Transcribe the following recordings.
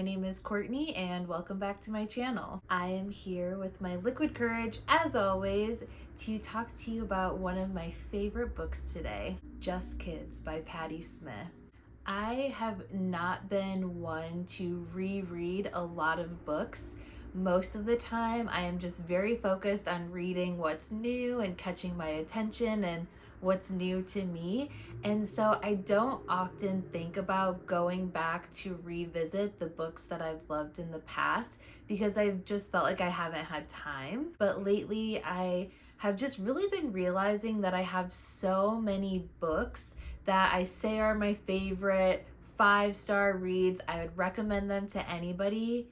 name is Courtney and welcome back to my channel. I am here with my liquid courage, as always, to talk to you about one of my favorite books today, Just Kids by Patti Smith. I have not been one to reread a lot of books. Most of the time, I am just very focused on reading what's new and catching my attention and what's new to me. And so I don't often think about going back to revisit the books that I've loved in the past because I've just felt like I haven't had time. But lately, I have just really been realizing that I have so many books that I say are my favorite 5-star reads. I would recommend them to anybody,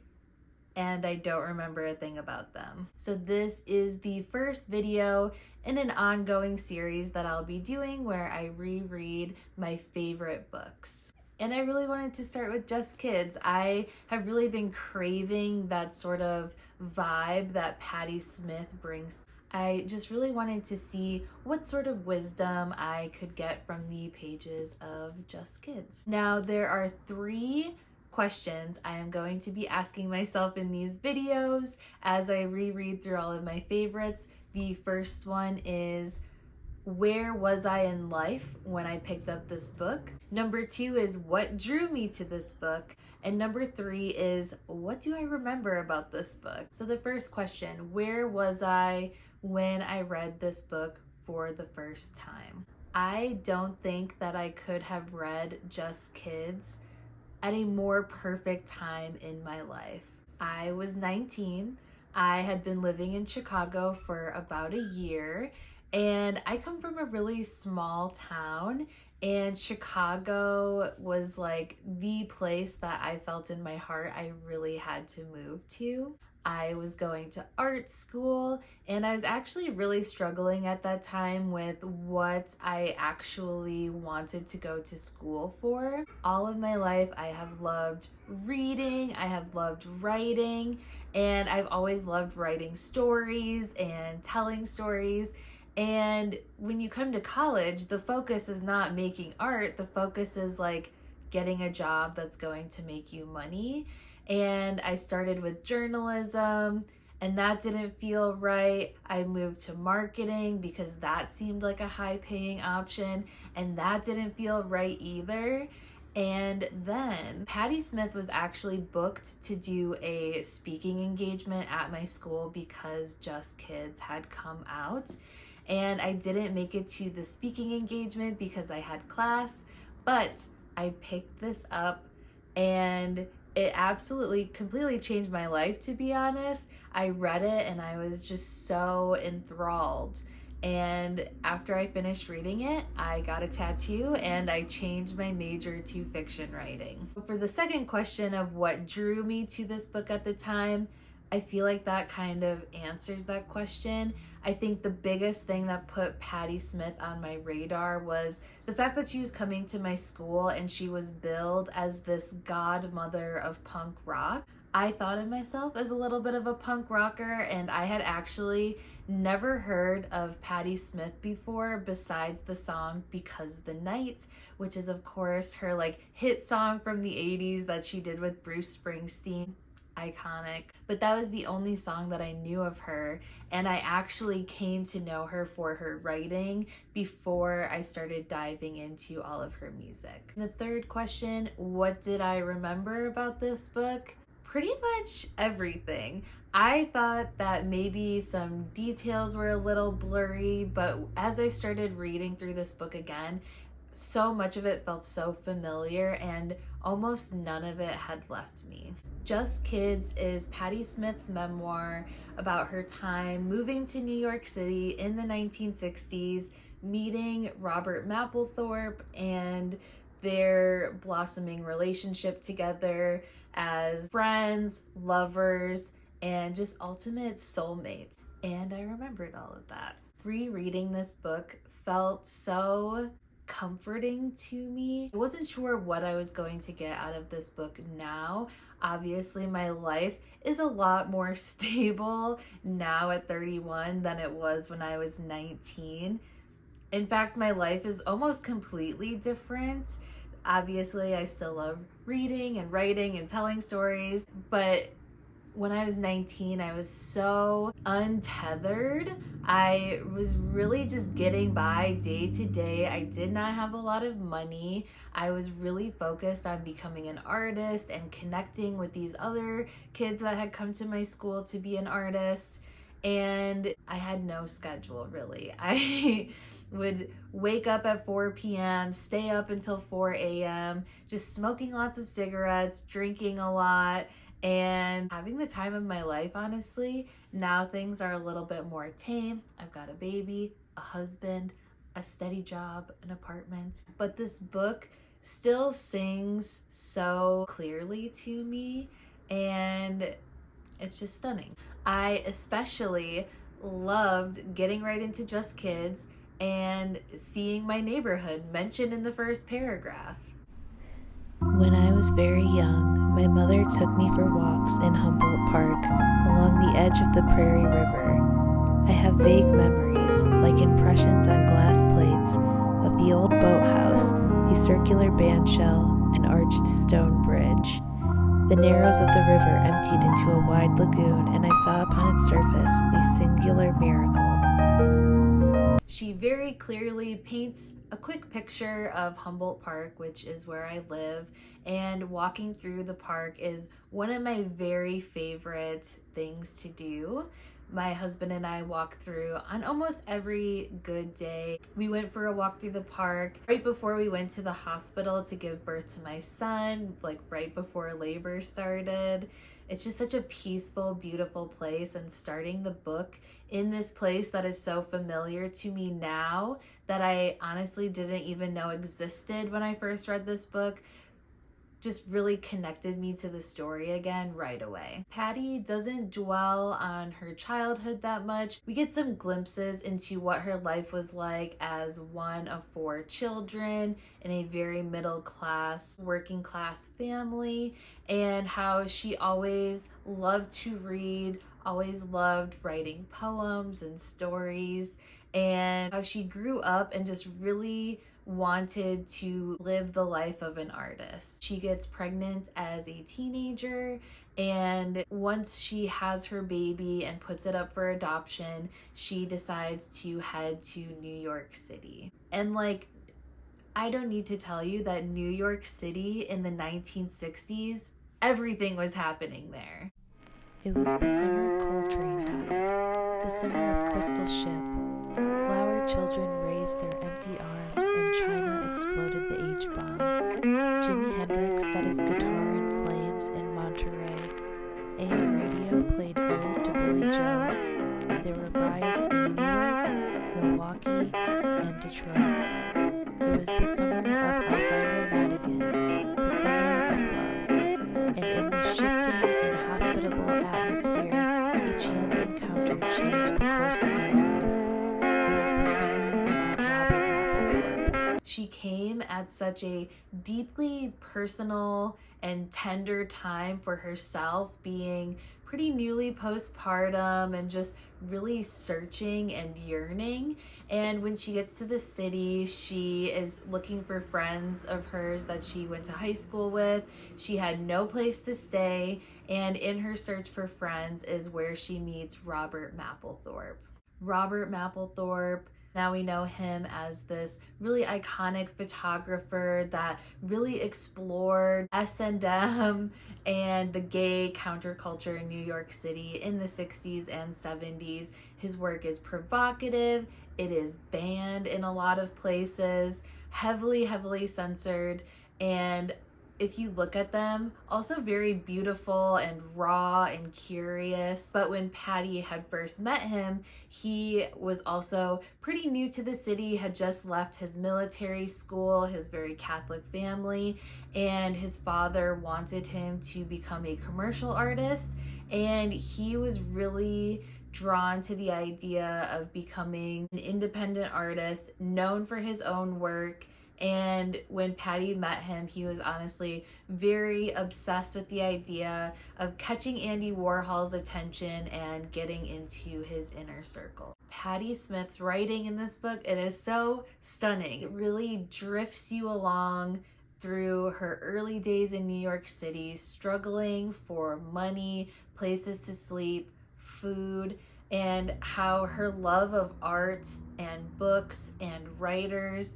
and I don't remember a thing about them. So this is the first video in an ongoing series that I'll be doing where I reread my favorite books. And I really wanted to start with Just Kids. I have really been craving that sort of vibe that Patti Smith brings. I just really wanted to see what sort of wisdom I could get from the pages of Just Kids. Now, there are 3 questions I am going to be asking myself in these videos as I reread through all of my favorites. The first one is, where was I in life when I picked up this book? Number 2 is, what drew me to this book? And number 3 is, what do I remember about this book? So the first question, where was I when I read this book for the first time? I don't think that I could have read Just Kids at a more perfect time in my life. I was 19. I had been living in Chicago for about a year, and I come from a really small town, and Chicago was like the place that I felt in my heart I really had to move to. I was going to art school, and I was actually really struggling at that time with what I actually wanted to go to school for. All of my life, I have loved reading, I have loved writing, and I've always loved writing stories and telling stories. And when you come to college, the focus is not making art, the focus is like getting a job that's going to make you money. And I started with journalism, and that didn't feel right. I moved to marketing because that seemed like a high-paying option, and that didn't feel right either. And then Patti Smith was actually booked to do a speaking engagement at my school because Just Kids had come out. And I didn't make it to the speaking engagement because I had class, but I picked this up and it absolutely completely changed my life, to be honest. I read it and I was just so enthralled. And after I finished reading it, I got a tattoo and I changed my major to fiction writing. For the second question of what drew me to this book at the time, I feel like that kind of answers that question. I think the biggest thing that put Patti Smith on my radar was the fact that she was coming to my school and she was billed as this godmother of punk rock. I thought of myself as a little bit of a punk rocker, and I had actually never heard of Patti Smith before besides the song Because the Night, which is of course her like hit song from the 80s that she did with Bruce Springsteen. Iconic. But that was the only song that I knew of her, and I actually came to know her for her writing before I started diving into all of her music. The third question, what did I remember about this book? Pretty much everything. I thought that maybe some details were a little blurry, but as I started reading through this book again, so much of it felt so familiar and almost none of it had left me. Just Kids is Patti Smith's memoir about her time moving to New York City in the 1960s, meeting Robert Mapplethorpe, and their blossoming relationship together as friends, lovers, and just ultimate soulmates. And I remembered all of that. Rereading this book felt so comforting to me. I wasn't sure what I was going to get out of this book now. Obviously, my life is a lot more stable now at 31 than it was when I was 19. In fact, my life is almost completely different. Obviously, I still love reading and writing and telling stories, but when I was 19, I was so untethered. I was really just getting by day to day. I did not have a lot of money. I was really focused on becoming an artist and connecting with these other kids that had come to my school to be an artist. And I had no schedule, really. I would wake up at 4 p.m., stay up until 4 a.m., just smoking lots of cigarettes, drinking a lot, and having the time of my life, honestly. Now things are a little bit more tame. I've got a baby, a husband, a steady job, an apartment. But this book still sings so clearly to me, and it's just stunning. I especially loved getting right into Just Kids and seeing my neighborhood mentioned in the first paragraph. When I was very young, my mother took me for walks in Humboldt Park along the edge of the Prairie River. I have vague memories, like impressions on glass plates, of the old boathouse, a circular bandshell, an arched stone bridge. The narrows of the river emptied into a wide lagoon, and I saw upon its surface a singular miracle. She very clearly paints a quick picture of Humboldt Park, which is where I live, and walking through the park is one of my very favorite things to do. My husband and I walk through on almost every good day. We went for a walk through the park right before we went to the hospital to give birth to my son, like right before labor started. It's just such a peaceful, beautiful place, and starting the book in this place that is so familiar to me now that I honestly didn't even know existed when I first read this book just really connected me to the story again right away. Patti doesn't dwell on her childhood that much. We get some glimpses into what her life was like as one of 4 children in a very middle class, working class family, and how she always loved to read, always loved writing poems and stories, and how she grew up and just really wanted to live the life of an artist. She gets pregnant as a teenager, and once she has her baby and puts it up for adoption, she decides to head to New York City. And I don't need to tell you that New York City in the 1960s, everything was happening there. It was the summer Coltrane died, the summer of Crystal Ship. Flower children raised their empty arms, and China exploded the H-bomb. Jimi Hendrix set his guitar in flames in Monterey. AM radio played Ode to Billy Joe. There were riots in Newark, Milwaukee, and Detroit. It was the summer of Elvira Madigan, the summer of love. And in the shifting, inhospitable atmosphere, a chance encounter changed the course of my life. The summer I met Robert Mapplethorpe. She came at such a deeply personal and tender time for herself, being pretty newly postpartum and just really searching and yearning. And when she gets to the city, she is looking for friends of hers that she went to high school with. She had no place to stay, and in her search for friends is where she meets Robert Mapplethorpe. Robert Mapplethorpe, now we know him as this really iconic photographer that really explored S&M and the gay counterculture in New York City in the 60s and 70s. His work is provocative, it is banned in a lot of places, heavily censored, and if you look at them, also very beautiful and raw and curious. But when Patti had first met him, he was also pretty new to the city, had just left his military school, his very Catholic family, and his father wanted him to become a commercial artist, and he was really drawn to the idea of becoming an independent artist known for his own work. And when Patti met him, he was honestly very obsessed with the idea of catching Andy Warhol's attention and getting into his inner circle. Patti Smith's writing in this book, it is so stunning. It really drifts you along through her early days in New York City, struggling for money, places to sleep, food, and how her love of art and books and writers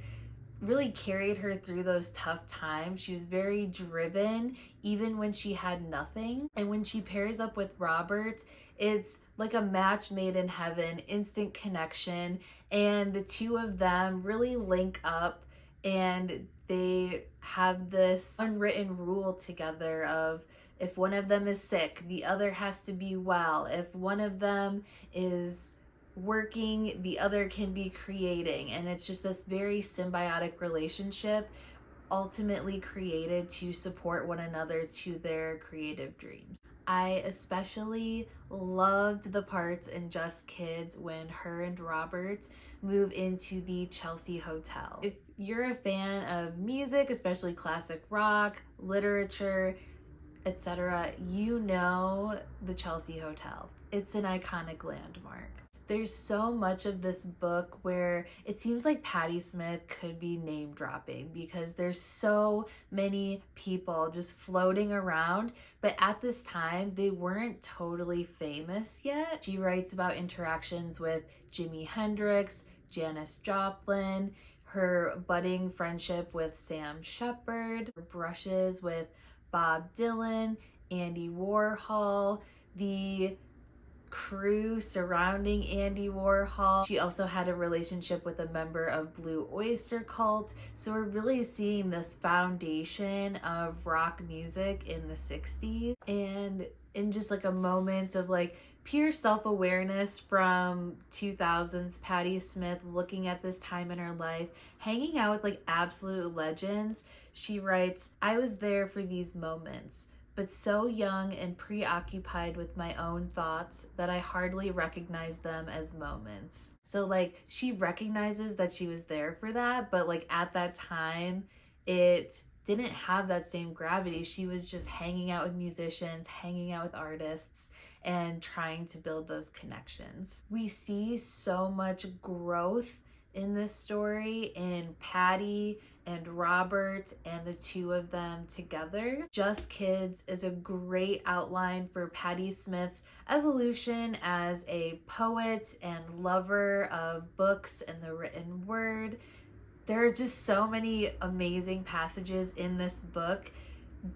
really carried her through those tough times. She was very driven even when she had nothing. And when she pairs up with Robert, it's like a match made in heaven, instant connection, and the two of them really link up, and they have this unwritten rule together of, if one of them is sick, the other has to be well. If one of them is working, the other can be creating. And it's just this very symbiotic relationship, ultimately created to support one another to their creative dreams. I especially loved the parts in Just Kids when her and Robert move into the Chelsea Hotel. If you're a fan of music, especially classic rock, literature, etc., you know the Chelsea Hotel. It's an iconic landmark. There's so much of this book where it seems like Patti Smith could be name dropping because there's so many people just floating around, but at this time they weren't totally famous yet. She writes about interactions with Jimi Hendrix, Janis Joplin, her budding friendship with Sam Shepard, her brushes with Bob Dylan, Andy Warhol, the crew surrounding Andy Warhol. She also had a relationship with a member of Blue Oyster Cult. So we're really seeing this foundation of rock music in the 60s. And in just like a moment of like pure self-awareness from 2000s, Patti Smith looking at this time in her life, hanging out with like absolute legends, she writes, "I was there for these moments, but so young and preoccupied with my own thoughts that I hardly recognize them as moments." So like she recognizes that she was there for that, but like at that time, it didn't have that same gravity. She was just hanging out with musicians, hanging out with artists, and trying to build those connections. We see so much growth in this story in Patti and Robert and the two of them together. Just Kids is a great outline for Patti Smith's evolution as a poet and lover of books and the written word. There are just so many amazing passages in this book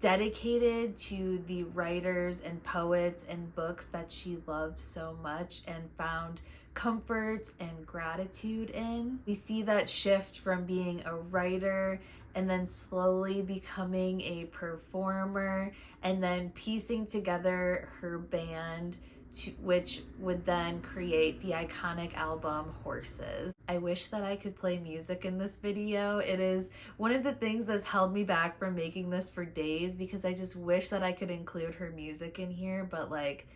dedicated to the writers and poets and books that she loved so much and found comfort and gratitude in. We see that shift from being a writer and then slowly becoming a performer and then piecing together her band, which would then create the iconic album Horses. I wish that I could play music in this video. It is one of the things that's held me back from making this for days because I just wish that I could include her music in here, but like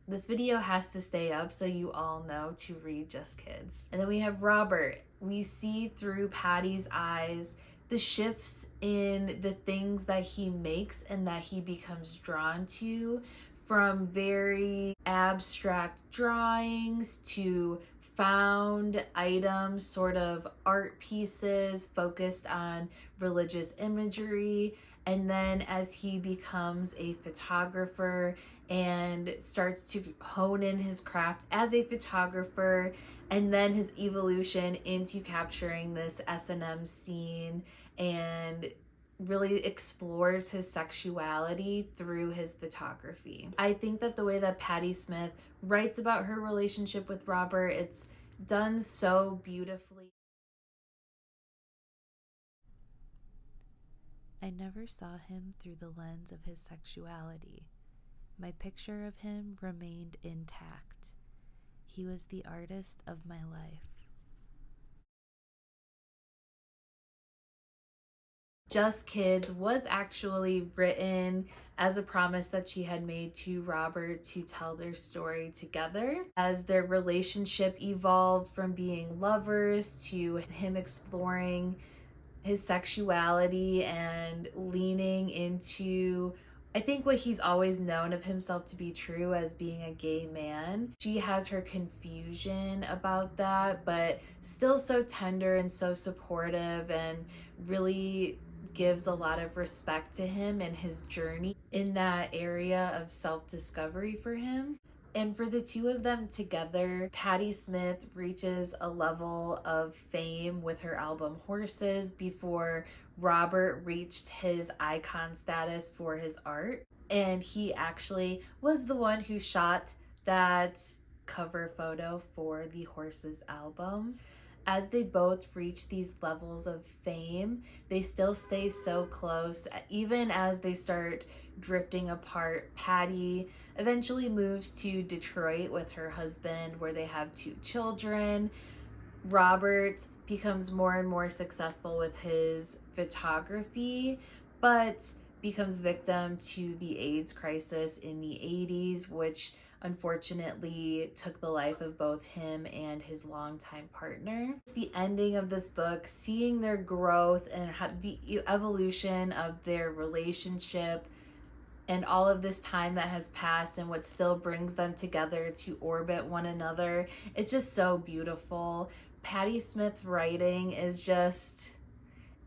this video has to stay up so you all know to read Just Kids. And then we have Robert. We see through Patti's eyes the shifts in the things that he makes and that he becomes drawn to, from very abstract drawings to found items, sort of art pieces focused on religious imagery. And then as he becomes a photographer and starts to hone in his craft as a photographer, and then his evolution into capturing this S&M scene and really explores his sexuality through his photography. I think that the way that Patti Smith writes about her relationship with Robert, it's done so beautifully. I never saw him through the lens of his sexuality. My picture of him remained intact. He was the artist of my life. Just Kids was actually written as a promise that she had made to Robert to tell their story together. As their relationship evolved from being lovers to him exploring his sexuality and leaning into, I think, what he's always known of himself to be true as being a gay man. She has her confusion about that, but still so tender and so supportive and really gives a lot of respect to him and his journey in that area of self-discovery for him. And for the two of them together, Patti Smith reaches a level of fame with her album Horses before Robert reached his icon status for his art. And he actually was the one who shot that cover photo for the Horses album. As they both reach these levels of fame, they still stay so close. Even as they start drifting apart, Patti eventually moves to Detroit with her husband, where they have 2 children. Robert becomes more and more successful with his photography, but becomes victim to the AIDS crisis in the 80s, which unfortunately took the life of both him and his longtime partner. It's the ending of this book, seeing their growth and the evolution of their relationship and all of this time that has passed and what still brings them together to orbit one another. It's just so beautiful. Patti Smith's writing is just,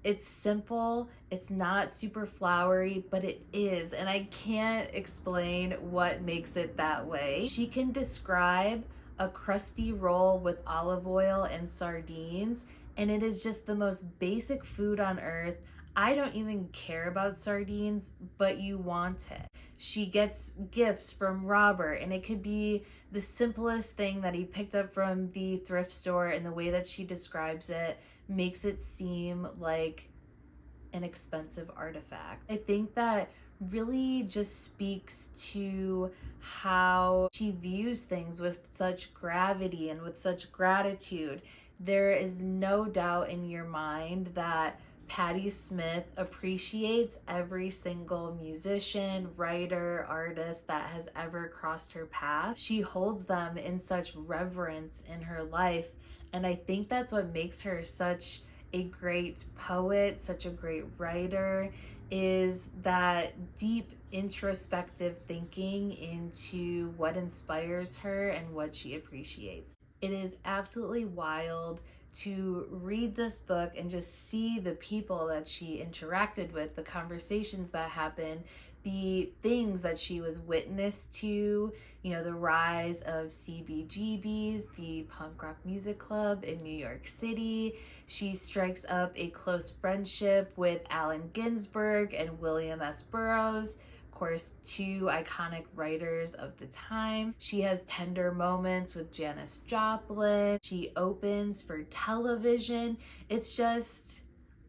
it's simple, it's not super flowery, but it is, and I can't explain what makes it that way. She can describe a crusty roll with olive oil and sardines, and it is just the most basic food on earth. I don't even care about sardines, but you want it. She gets gifts from Robert, and it could be the simplest thing that he picked up from the thrift store, and the way that she describes it makes it seem like an expensive artifact. I think that really just speaks to how she views things with such gravity and with such gratitude. There is no doubt in your mind that Patti Smith appreciates every single musician, writer, artist that has ever crossed her path. She holds them in such reverence in her life, and I think that's what makes her such a great poet, such a great writer, is that deep introspective thinking into what inspires her and what she appreciates. It is absolutely wild to read this book and just see the people that she interacted with, the conversations that happened, the things that she was witness to, the rise of CBGB's, the punk rock music club in New York City. She strikes up a close friendship with Allen Ginsberg and William S. Burroughs, course, 2 iconic writers of the time. She has tender moments with Janis Joplin. She opens for television. It's just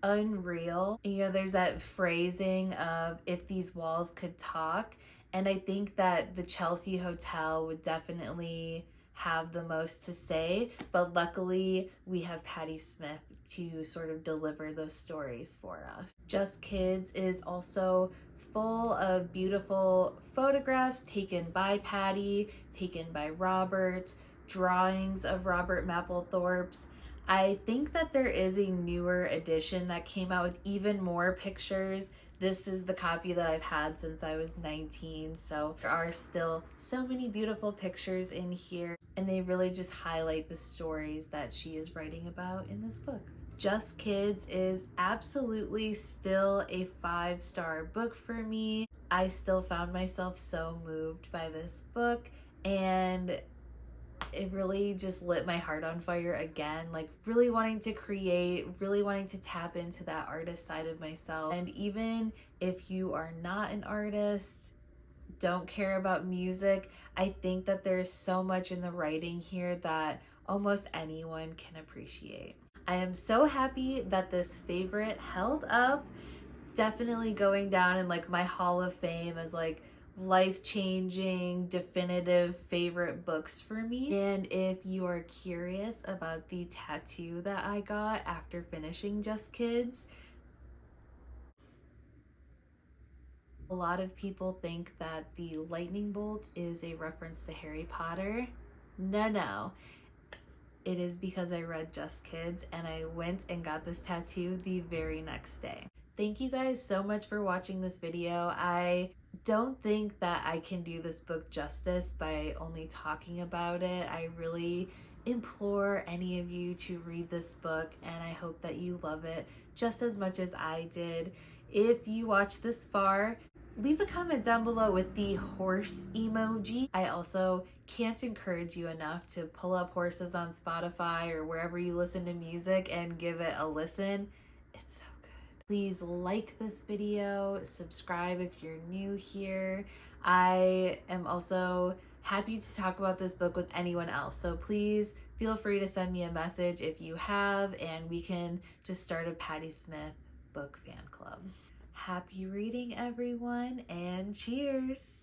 unreal. There's that phrasing of if these walls could talk, and I think that the Chelsea Hotel would definitely have the most to say, but luckily we have Patti Smith to sort of deliver those stories for us. Just Kids is also full of beautiful photographs taken by Patti, taken by Robert, drawings of Robert Mapplethorpe's. I think that there is a newer edition that came out with even more pictures. This is the copy that I've had since I was 19, so there are still so many beautiful pictures in here, and they really just highlight the stories that she is writing about in this book. Just Kids is absolutely still a 5-star book for me. I still found myself so moved by this book, and it really just lit my heart on fire again, really wanting to create, really wanting to tap into that artist side of myself. And even if you are not an artist, don't care about music, I think that there's so much in the writing here that almost anyone can appreciate. I am so happy that this favorite held up, definitely going down in my Hall of Fame as life-changing, definitive favorite books for me. And if you are curious about the tattoo that I got after finishing Just Kids, a lot of people think that the lightning bolt is a reference to Harry Potter. No. It is because I read Just Kids, and I went and got this tattoo the very next day. Thank you guys so much for watching this video. I don't think that I can do this book justice by only talking about it. I really implore any of you to read this book, and I hope that you love it just as much as I did. If you watched this far, leave a comment down below with the horse emoji. I also can't encourage you enough to pull up Horses on Spotify or wherever you listen to music and give it a listen. It's so good. Please like this video, subscribe if you're new here. I am also happy to talk about this book with anyone else, so please feel free to send me a message if you have, and we can just start a Patti Smith book fan club. Happy reading, everyone, and cheers!